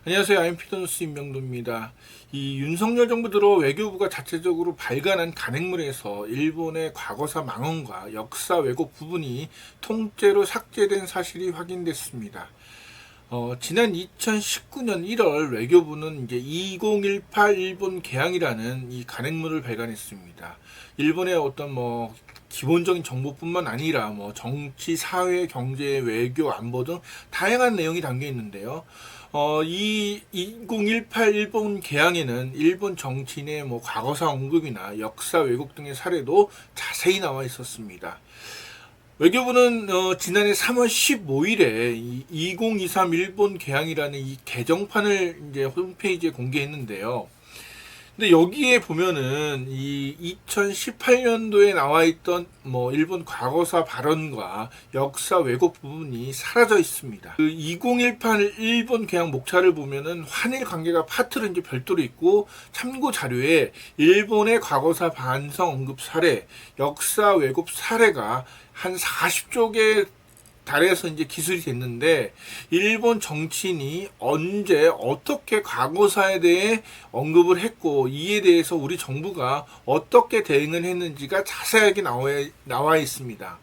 안녕하세요. IMP더뉴스 임명도입니다. 이 윤석열 정부 들어 외교부가 자체적으로 발간한 간행물에서 일본의 과거사 망언과 역사 왜곡 부분이 통째로 삭제된 사실이 확인됐습니다. 지난 2019년 1월 외교부는 이제 2018 일본 개항이라는 이 간행물을 발간했습니다. 일본의 어떤 기본적인 정보뿐만 아니라 정치, 사회, 경제, 외교, 안보 등 다양한 내용이 담겨 있는데요. 이 2018 일본 개항에는 일본 정치인의 과거사 언급이나 역사 왜곡 등의 사례도 자세히 나와 있었습니다. 외교부는 지난해 3월 15일에 2023 일본 개항이라는 이 개정판을 이제 홈페이지에 공개했는데요. 근데 여기에 보면은 이 2018년도에 나와 있던 일본 과거사 발언과 역사 왜곡 부분이 사라져 있습니다. 그 2018 일본 개항 목차를 보면은 한일 관계가 파트로 이제 별도로 있고 참고 자료에 일본의 과거사 반성 언급 사례, 역사 왜곡 사례가 한 40쪽에 달해서 이제 기술이 됐는데 일본 정치인이 언제 어떻게 과거사에 대해 언급을 했고 이에 대해서 우리 정부가 어떻게 대응을 했는지가 자세하게 나와 있습니다.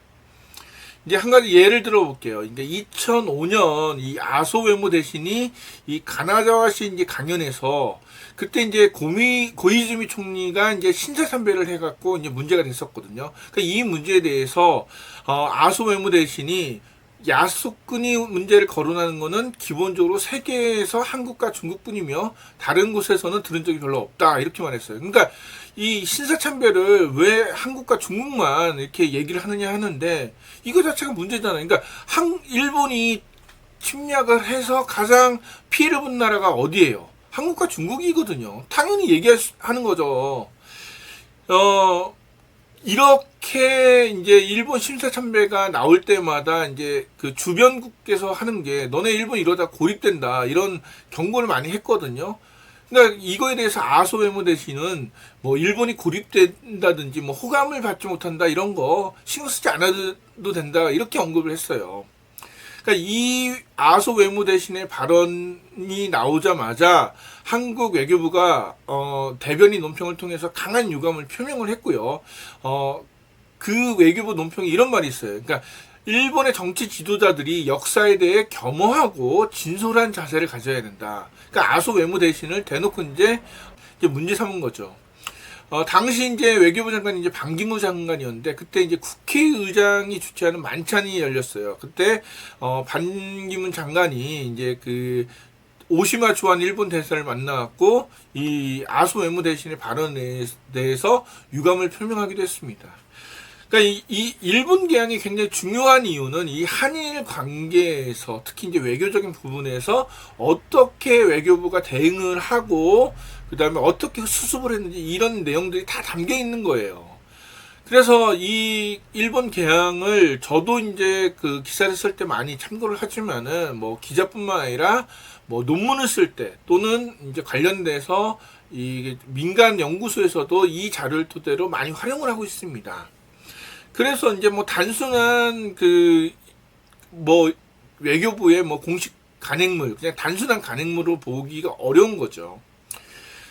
이제 한 가지 예를 들어 볼게요. 이제 2005년 이 아소 외무 대신이 이 가나자와시 이제 강연에서 그때 이제 고이즈미 총리가 이제 신사참배를 해갖고 이제 문제가 됐었거든요. 그러니까 이 문제에 대해서 아소 외무 대신이 야스쿠니 문제를 거론하는 것은 기본적으로 세계에서 한국과 중국뿐이며 다른 곳에서는 들은 적이 별로 없다 이렇게 말했어요. 그러니까 이 신사참배를 왜 한국과 중국만 이렇게 얘기를 하느냐 하는데 이거 자체가 문제잖아요. 그러니까 일본이 침략을 해서 가장 피해를 본 나라가 어디예요? 한국과 중국이거든요. 당연히 얘기하는 거죠. 이렇게 이제 일본 심사참배가 나올 때마다 이제 그 주변국께서 하는 게 너네 일본 이러다 고립된다 이런 경고를 많이 했거든요. 그러니까 이거에 대해서 아소 외무 대신은 일본이 고립된다든지 호감을 받지 못한다 이런 거 신경 쓰지 않아도 된다 이렇게 언급을 했어요. 그러니까 이 아소 외무 대신의 발언이 나오자마자 한국 외교부가 대변인 논평을 통해서 강한 유감을 표명을 했고요. 그 외교부 논평에 이런 말이 있어요. 그러니까 일본의 정치 지도자들이 역사에 대해 겸허하고 진솔한 자세를 가져야 된다. 그러니까 아소 외무 대신을 대놓고 이제 문제 삼은 거죠. 당시 이제 외교부 장관이 이제 반기문 장관이었는데 그때 이제 국회의장이 주최하는 만찬이 열렸어요. 그때 반기문 장관이 이제 그 오시마 주한 일본 대사를 만나갖고 이 아소 외무 대신의 발언에 대해서 유감을 표명하기도 했습니다. 그러니까 이 일본 개항이 굉장히 중요한 이유는 이 한일 관계에서 특히 이제 외교적인 부분에서 어떻게 외교부가 대응을 하고 그 다음에 어떻게 수습을 했는지 이런 내용들이 다 담겨 있는 거예요. 그래서 이 일본 개항을 저도 이제 그 기사를 쓸 때 많이 참고를 하지만은 기자뿐만 아니라 논문을 쓸 때 또는 이제 관련돼서 이 민간 연구소에서도 이 자료를 토대로 많이 활용을 하고 있습니다. 그래서 이제 단순한 외교부의 공식 간행물, 그냥 단순한 간행물로 보기가 어려운 거죠.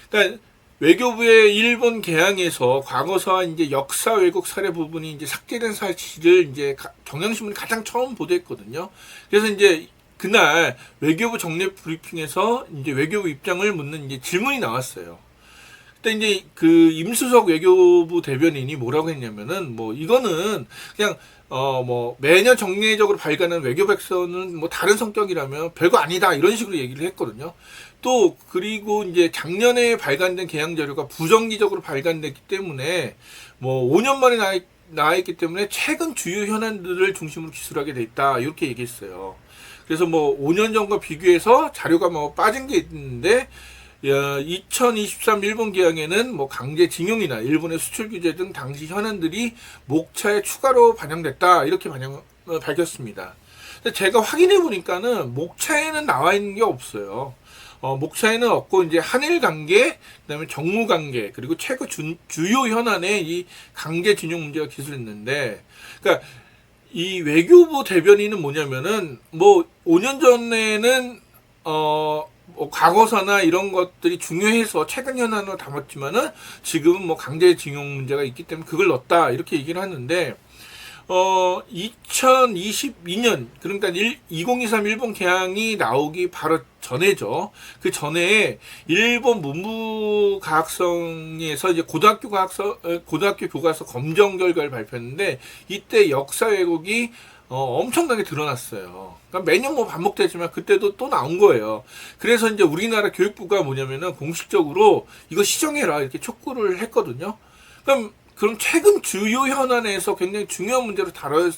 그러니까 외교부의 일본 개항에서 과거사와 이제 역사 왜곡 사례 부분이 이제 삭제된 사실을 이제 경향신문이 가장 처음 보도했거든요. 그래서 이제 그날 외교부 정례 브리핑에서 이제 외교부 입장을 묻는 이제 질문이 나왔어요. 그때 이제 그 임수석 외교부 대변인이 뭐라고 했냐면은 이거는 그냥 매년 정례적으로 발간하는 외교백서는 다른 성격이라면 별거 아니다 이런 식으로 얘기를 했거든요. 또 그리고 이제 작년에 발간된 개항 자료가 부정기적으로 발간됐기 때문에 5년 만에 나와 있기 때문에 최근 주요 현안들을 중심으로 기술하게 돼 있다 이렇게 얘기했어요. 그래서 5년 전과 비교해서 자료가 빠진 게 있는데 2023 일본 개항에는 강제징용이나 일본의 수출 규제 등 당시 현안들이 목차에 추가로 반영됐다 이렇게 밝혔습니다. 제가 확인해 보니까는 목차에는 나와 있는 게 없어요. 목차에는 없고 이제 한일 관계, 그다음에 정무 관계, 그리고 최고 주요 현안에 이 강제징용 문제가 기술했는데, 그러니까 이 외교부 대변인은 뭐냐면은 5년 전에는 뭐 과거사나 이런 것들이 중요해서 최근 현안으로 담았지만은 지금은 뭐 강제징용 문제가 있기 때문에 그걸 넣었다 이렇게 얘기를 하는데 2022년 그러니까 2023 일본 개항이 나오기 바로 전에죠. 그 전에 일본 문부과학성에서 이제 고등학교 교과서 검정 결과를 발표했는데 이때 역사 왜곡이 엄청나게 드러났어요. 그러니까 매년 뭐 반복되지만 그때도 또 나온 거예요. 그래서 이제 우리나라 교육부가 뭐냐면은 공식적으로 이거 시정해라 이렇게 촉구를 했거든요. 그럼 최근 주요 현안에서 굉장히 중요한 문제로 다뤄야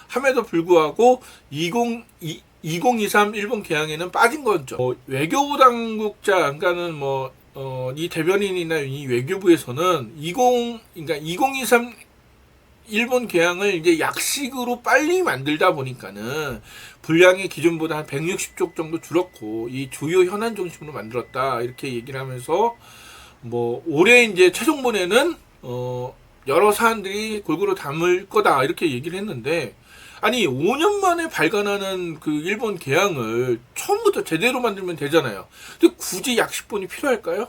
함에도 불구하고 2023 일본 개항에는 빠진 거죠. 외교부 당국자, 그러니까는 이 대변인이나 이 외교부에서는 2023 일본 개항을 이제 약식으로 빨리 만들다 보니까는 분량이 기존보다 한 160쪽 정도 줄었고 이 주요 현안 중심으로 만들었다 이렇게 얘기를 하면서 올해 이제 최종본에는 여러 사안들이 골고루 담을 거다 이렇게 얘기를 했는데 아니 5년 만에 발간하는 그 일본 개항을 처음부터 제대로 만들면 되잖아요. 근데 굳이 약식본이 필요할까요?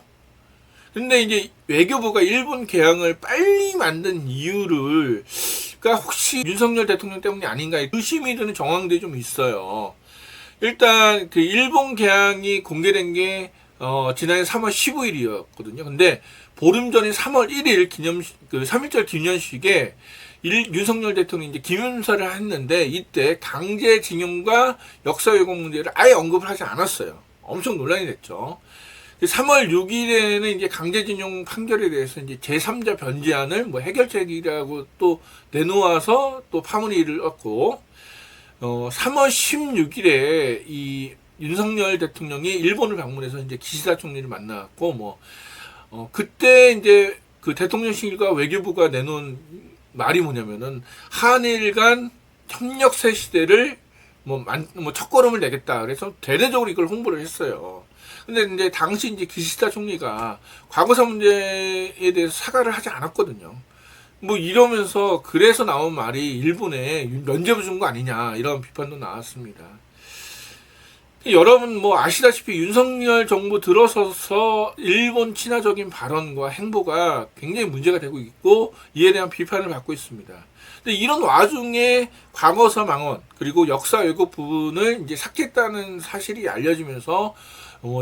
근데 이제 외교부가 일본 개항을 빨리 만든 이유를 그러니까 혹시 윤석열 대통령 때문이 아닌가 의심이 드는 정황들이 좀 있어요. 일단 그 일본 개항이 공개된 게 지난해 3월 15일이었거든요. 근데 보름 전인 3월 1일 그 3.1절 기념식에 윤석열 대통령이 이제 기념사를 했는데 이때 강제징용과 역사 왜곡 문제를 아예 언급을 하지 않았어요. 엄청 논란이 됐죠. 3월 6일에는 이제 강제징용 판결에 대해서 이제 제3자 변제안을 해결책이라고 또 내놓아서 또 파문이 일었고, 3월 16일에 이 윤석열 대통령이 일본을 방문해서 이제 기시다 총리를 만났고, 그때 이제 그 대통령실과 외교부가 내놓은 말이 뭐냐면은 한일 간 협력 새 시대를 첫걸음을 내겠다. 그래서 대대적으로 이걸 홍보를 했어요. 근데 이제 당시 이제 기시다 총리가 과거사 문제에 대해서 사과를 하지 않았거든요. 이러면서 그래서 나온 말이 일본에 면죄부 준 거 아니냐 이런 비판도 나왔습니다. 여러분 아시다시피 윤석열 정부 들어서서 일본 친화적인 발언과 행보가 굉장히 문제가 되고 있고 이에 대한 비판을 받고 있습니다. 근데 이런 와중에 과거사 망언 그리고 역사 왜곡 부분을 이제 삭제했다는 사실이 알려지면서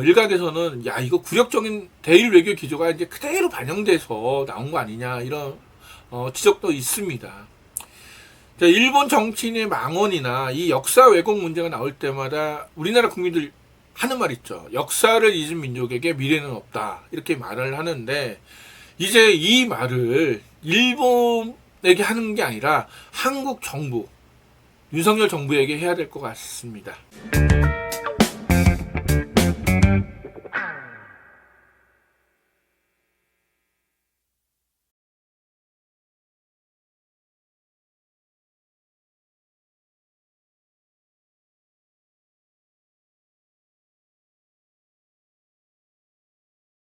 일각에서는 이거 굴욕적인 대일 외교 기조가 이제 그대로 반영돼서 나온 거 아니냐 이런 지적도 있습니다. 일본 정치인의 망언이나 이 역사 왜곡 문제가 나올 때마다 우리나라 국민들 하는 말 있죠. 역사를 잊은 민족에게 미래는 없다. 이렇게 말을 하는데 이제 이 말을 일본에게 하는 게 아니라 한국 정부, 윤석열 정부에게 해야 될 것 같습니다.